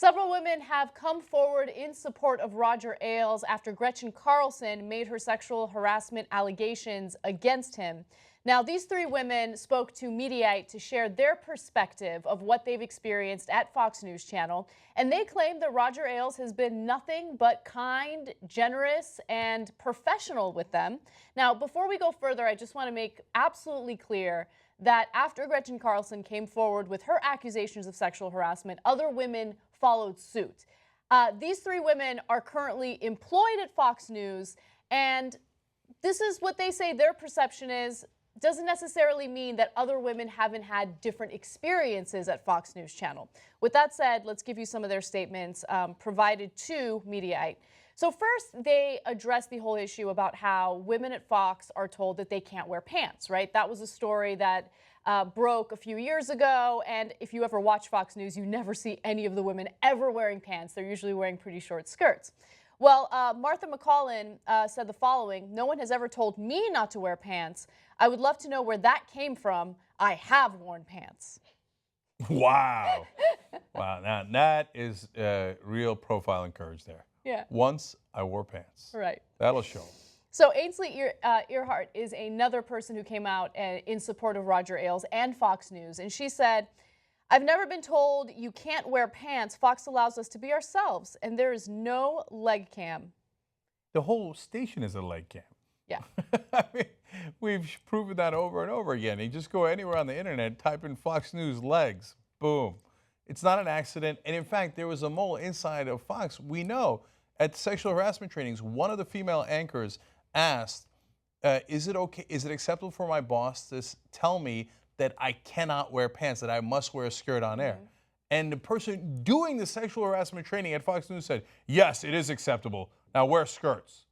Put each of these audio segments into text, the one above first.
Several women have come forward in support of Roger Ailes after Gretchen Carlson made her sexual harassment allegations against him. Now, these three women spoke to Mediaite to share their perspective of what they've experienced at Fox News Channel, and they claim that Roger Ailes has been nothing but kind, generous, and professional with them. Now, before we go further, I just want to make absolutely clear that after Gretchen Carlson came forward with her accusations of sexual harassment, other women followed suit. These three women are currently employed at Fox News, and this is what they say their perception is. Doesn't necessarily mean that other women haven't had different experiences at Fox News Channel. With that said, let's give you some of their statements provided to Mediaite. So first, they address the whole issue about how women at Fox are told that they can't wear pants, right? That was a story that broke a few years ago, and if you ever watch Fox News, you never see any of the women ever wearing pants. They're usually wearing pretty short skirts. Well, Martha McCollin said the following: "No one has ever told me not to wear pants. I would love to know where that came from. I have worn pants." Wow. Wow, now that is real profiling courage there. Yeah. Once I wore pants. Right. That'll show. So Ainsley Earhardt is another person who came out in support of Roger Ailes and Fox News, and she said, "I've never been told you can't wear pants. Fox allows us to be ourselves, and there is no leg cam." The whole station is a leg cam. Yeah. I mean, we've proven that over and over again. You just go anywhere on the internet, type in Fox News legs, boom. It's not an accident. And in fact, there was a mole inside of Fox. We know at sexual harassment trainings, one of the female anchors asked, is it okay, is it acceptable for my boss to tell me that I cannot wear pants, that I must wear a skirt on air? And the person doing the sexual harassment training at Fox News said, yes, it is acceptable. Now wear skirts.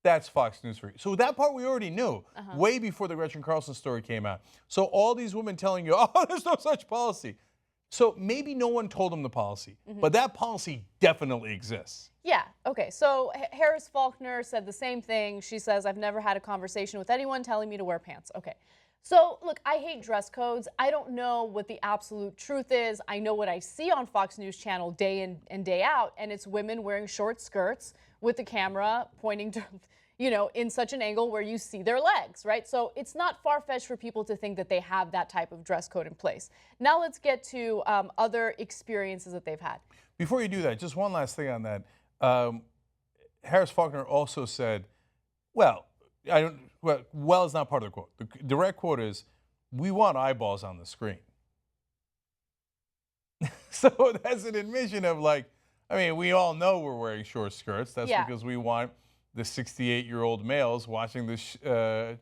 That's Fox News for you. So that part we already knew way before the Gretchen Carlson story came out. So all these women telling you, oh, there's no such policy. So maybe no one told them the policy, but that policy definitely exists. Yeah, okay, so Harris Faulkner said the same thing. She says, "I've never had a conversation with anyone telling me to wear pants." Okay, so look, I hate dress codes. I don't know what the absolute truth is. I know what I see on Fox News Channel day in and day out, and it's women wearing short skirts with the camera pointing to, you know, in such an angle where you see their legs, right? So it's not far-fetched for people to think that they have that type of dress code in place. Now let's get to other experiences that they've had. Before you do that, just one last thing on that. Harris Faulkner also said, well is not part of the quote. The direct quote is, "We want eyeballs on the screen." So that's an admission of, like, I mean, we all know we're wearing short skirts. That's because we want the 68-year-old males watching this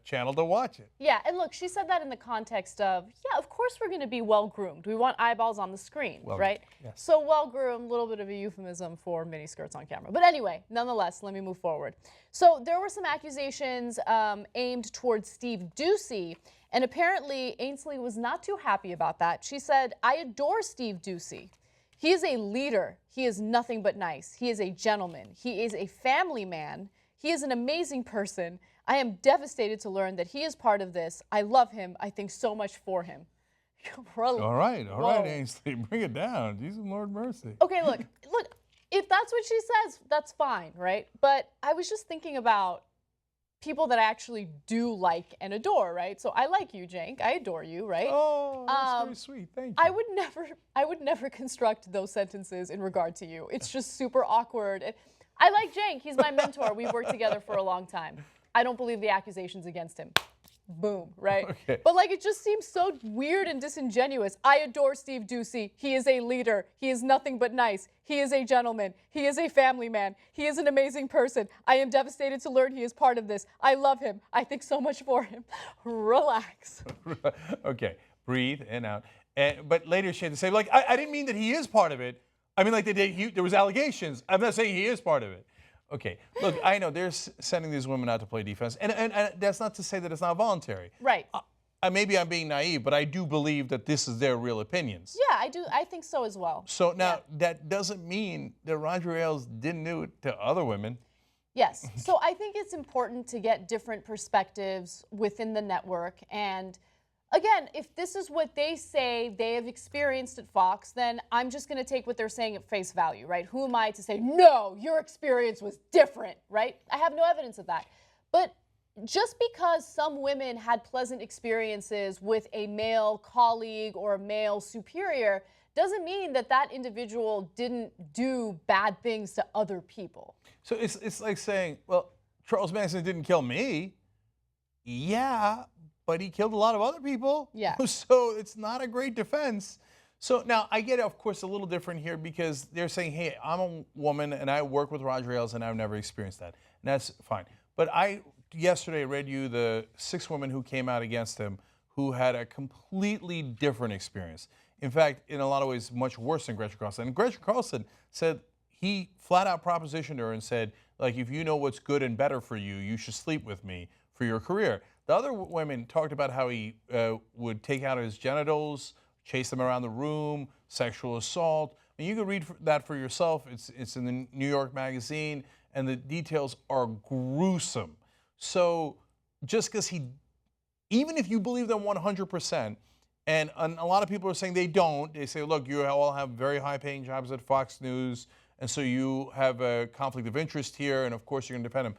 channel to watch it. Yeah, and look, she said that in the context of, yeah, of course we're going to be well-groomed. We want eyeballs on the screen, right? Yes. So well-groomed, a little bit of a euphemism for miniskirts on camera. But anyway, nonetheless, let me move forward. So there were some accusations aimed towards Steve Doocy, and apparently Ainsley was not too happy about that. She said, "I adore Steve Doocy. He is a leader. He is nothing but nice. He is a gentleman. He is a family man. He is an amazing person. I am devastated to learn that he is part of this. I love him. I think so much for him." All right, Ainsley, bring it down. Jesus, Lord mercy. Okay, look, if that's what she says, that's fine, right? But I was just thinking about people that I actually do like and adore, right? So I like you, Cenk. I adore you, right? Oh, that's very sweet. Thank you. I would never construct those sentences in regard to you. It's just super awkward. I like Cenk. He's my mentor. We've worked together for a long time. I don't believe the accusations against him. Boom, right? Okay. But like, it just seems so weird and disingenuous. I adore Steve Doocy. He is a leader. He is nothing but nice. He is a gentleman. He is a family man. He is an amazing person. I am devastated to learn he is part of this. I love him. I think so much for him. Relax. Okay, breathe in, out. But later she had to say, like, I didn't mean that he is part of it. I mean, like, there was allegations. I'm not saying he is part of it. Okay, look, I know they're sending these women out to play defense, and that's not to say that it's not voluntary. Right. Maybe I'm being naive, but I do believe that this is their real opinions. Yeah, I do. I think so as well. So now that doesn't mean that Roger Ailes didn't do it to other women. Yes. So I think it's important to get different perspectives within the network, and Again, if this is what they say they have experienced at Fox, then I'm just going to take what they're saying at face value, right? Who am I to say, no, your experience was different, right? I have no evidence of that. But just because some women had pleasant experiences with a male colleague or a male superior doesn't mean that that individual didn't do bad things to other people. So it's like saying, well, Charles Manson didn't kill me. Yeah, but he killed a lot of other people. Yeah. So it's not a great defense. So now I get it, of course, a little different here because they're saying, hey, I'm a woman and I work with Roger Ailes and I've never experienced that. And that's fine. But I yesterday read you the 6 women who came out against him who had a completely different experience. In fact, in a lot of ways, much worse than Gretchen Carlson. And Gretchen Carlson said he flat out propositioned her and said, like, if you know what's good and better for you, you should sleep with me for your career. The other women talked about how he would take out his genitals, chase them around the room, sexual assault. And you can read that for yourself. It's in the New York Magazine, and the details are gruesome. So just because even if you believe them 100%, and a lot of people are saying they don't, they say, look, you all have very high-paying jobs at Fox News, and so you have a conflict of interest here, and of course you're going to defend him.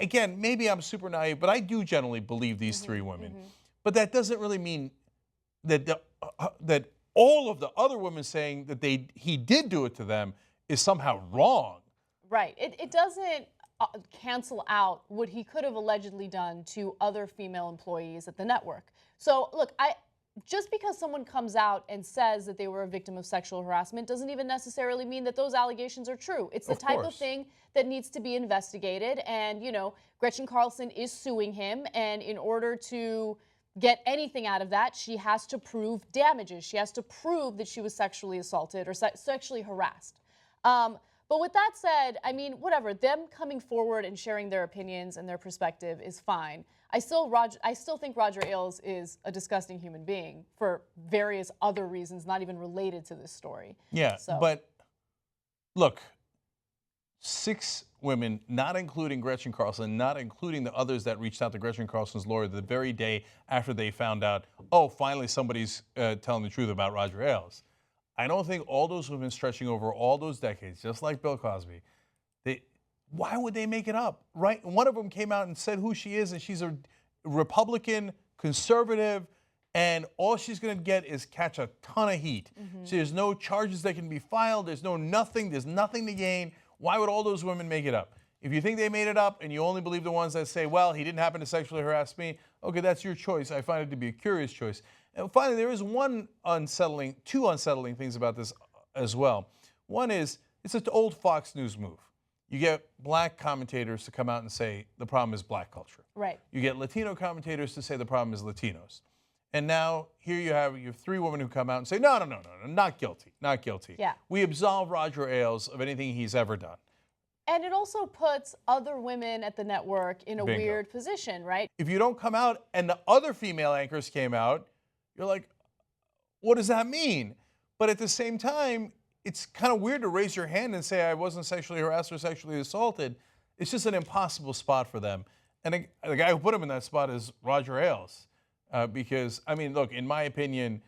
Again, maybe I'm super naive, but I do generally believe these 3 women. But that doesn't really mean that that all of the other women saying that he did do it to them is somehow wrong. Right. It doesn't cancel out what he could have allegedly done to other female employees at the network. So, look, just because someone comes out and says that they were a victim of sexual harassment doesn't even necessarily mean that those allegations are true. It's the type of thing that needs to be investigated. And, you know, Gretchen Carlson is suing him. And in order to get anything out of that, she has to prove damages. She has to prove that she was sexually assaulted or sexually harassed. But with that said, I mean, whatever, them coming forward and sharing their opinions and their perspective is fine. I still think Roger Ailes is a disgusting human being for various other reasons, not even related to this story. Yeah, but look, 6 women, not including Gretchen Carlson, not including the others that reached out to Gretchen Carlson's lawyer the very day after they found out, oh, finally somebody's telling the truth about Roger Ailes. I don't think all those women stretching over all those decades, just like Bill Cosby, why would they make it up, right? One of them came out and said who she is, and she's a Republican, conservative, and all she's going to get is catch a ton of heat. So there's no charges that can be filed. There's nothing to gain. Why would all those women make it up? If you think they made it up and you only believe the ones that say, well, he didn't happen to sexually harass me, okay, that's your choice. I find it to be a curious choice. And finally, there is two unsettling things about this as well. One is, it's an old Fox News move. You get black commentators to come out and say the problem is black culture. Right. You get Latino commentators to say the problem is Latinos. And now here you have 3 women who come out and say, no, not guilty, not guilty. Yeah. We absolve Roger Ailes of anything he's ever done. And it also puts other women at the network in a weird position, right? If you don't come out and the other female anchors came out, you're like, what does that mean? But at the same time, it's kind of weird to raise your hand and say I wasn't sexually harassed or sexually assaulted. It's just an impossible spot for them. And the guy who put him in that spot is Roger Ailes. Because, I mean, look, in my opinion,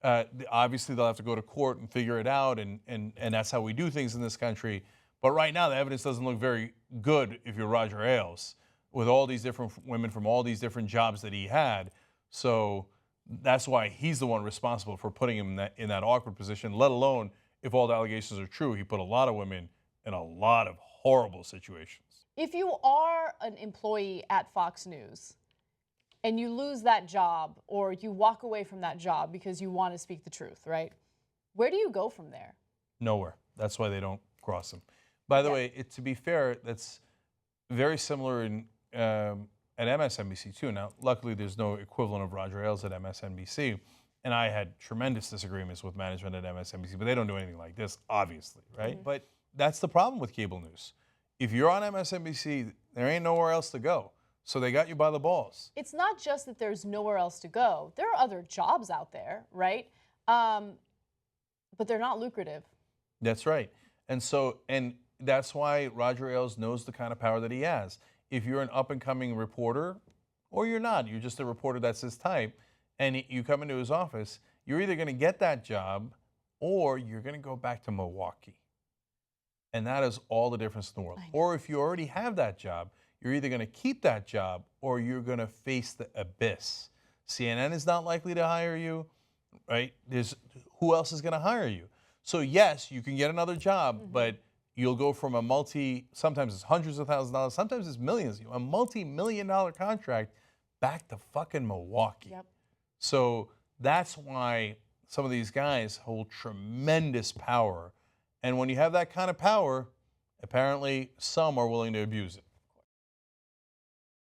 obviously they'll have to go to court and figure it out, and that's how we do things in this country. But right now, the evidence doesn't look very good if you're Roger Ailes, with all these different women from all these different jobs that he had. So that's why he's the one responsible for putting him in that awkward position, let alone, if all the allegations are true, he put a lot of women in a lot of horrible situations. If you are an employee at Fox News and you lose that job or you walk away from that job because you want to speak the truth, right? Where do you go from there? Nowhere. That's why they don't cross him. By the way, to be fair, that's very similar at MSNBC too. Now, luckily, there's no equivalent of Roger Ailes at MSNBC. And I had tremendous disagreements with management at MSNBC, but they don't do anything like this, obviously, right? But that's the problem with cable news. If you're on MSNBC, there ain't nowhere else to go. So they got you by the balls. It's not just that there's nowhere else to go. There are other jobs out there, right? But they're not lucrative. That's right. And that's why Roger Ailes knows the kind of power that he has. If you're an up-and-coming reporter, or you're not, you're just a reporter that's his type, and you come into his office, you're either going to get that job or you're going to go back to Milwaukee. And that is all the difference in the world. Or if you already have that job, you're either going to keep that job or you're going to face the abyss. CNN is not likely to hire you, right? Who else is going to hire you? So yes, you can get another job, but you'll go from sometimes it's hundreds of thousands of dollars, sometimes it's millions, a multi-million-dollar contract back to fucking Milwaukee. Yep. So that's why some of these guys hold tremendous power. And when you have that kind of power, apparently some are willing to abuse it.